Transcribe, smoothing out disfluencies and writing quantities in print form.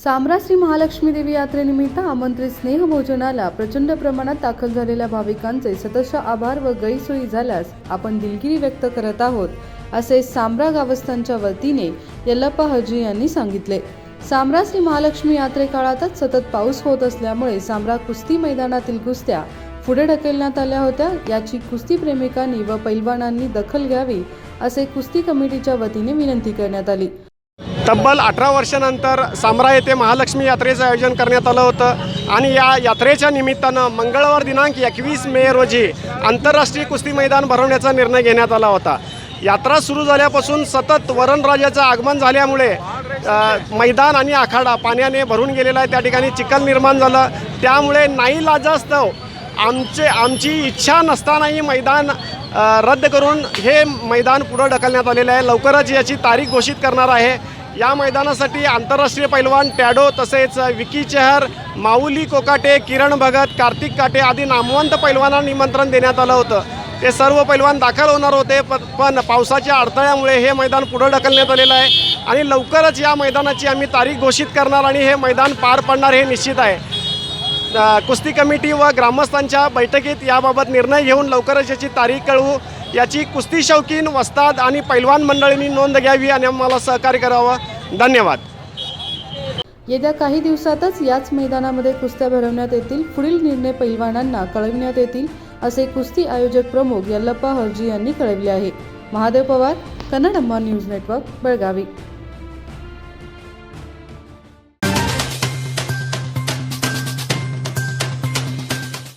सामरा श्री महालक्ष्मी देवी यात्रेनिमित्त आमंत्रित स्नेहभोजनाला प्रचंड प्रमाणात दाखल झालेल्या भाविकांचे सतत आभार व गैरसोयी झाल्यास आपण दिलगिरी व्यक्त करत आहोत, असे सामरा गावस्थांच्या वतीने यल्लप्पा हजी यांनी सांगितले। सामरा श्री महालक्ष्मी यात्रे काळातच सतत पाऊस होत असल्यामुळे सामरा कुस्ती मैदानातील कुस्त्या पुढे ढकलण्यात आल्या होत्या। याची कुस्ती प्रेमिकांनी व पैलवानांनी दखल घ्यावी, असे कुस्ती कमिटीच्या वतीने विनंती करण्यात आली। तब्बल 18 वर्षानंतर सामरा येथे महालक्ष्मी यात्रेचं आयोजन करण्यात आलं होतं आणि या यात्रेच्या निमित्तानं मंगळवार दिनांक 21 मे रोजी आंतरराष्ट्रीय कुस्ती मैदान भरवण्याचा निर्णय घेण्यात आला होता। यात्रा सुरू झाल्यापासून सतत वरणराजाचं आगमन झाल्यामुळे मैदान आणि आखाडा पाण्याने भरून गेलेला आहे। त्या ठिकाणी चिखल निर्माण झालं, त्यामुळे नाईलाजास्तव आमची इच्छा नसतानाही मैदान रद्द करून हे मैदान पुढे ढकलण्यात आलेलं आहे। लवकरच याची तारीख घोषित करणार आहे। या मैदानासाठी आंतरराष्ट्रीय पैलवान टॅडो तसेच विकी चहर, माऊली कोकाटे, किरण भगत, कार्तिक काटे आदी नामवंत पैलवानांना निमंत्रण देण्यात आलं होतं। ते सर्व पैलवान दाखल होणार होते, पण पावसाच्या अडथळ्यामुळे हे मैदान पुढे ढकलण्यात आलेलं आहे आणि लवकरच या मैदानाची आम्ही तारीख घोषित करणार आणि हे मैदान पार पडणार हे निश्चित आहे। कुस्ती कमिटी व ग्रामस्थांच्या बैठकीत याबाबत निर्णय घेऊन लवकरच याची तारीख कळवू। याची कुस्ती शौकीन, वस्ताद आणि पैलवान मंडळींनी नोंद घ्यावी आणि आम्हाला सहकार्य करावं। धन्यवाद। येत्या काही दिवसातच याच मैदानामध्ये कुस्त्या भरवण्यात येतील। पुढील निर्णय पैलवानांना कळविण्यात येतील, असे कुस्ती आयोजक प्रमुख यल्लप्पा हजी यांनी कळविले आहे। महादेव पवार, कन्नड अम्मा न्यूज नेटवर्क, बेळगावी।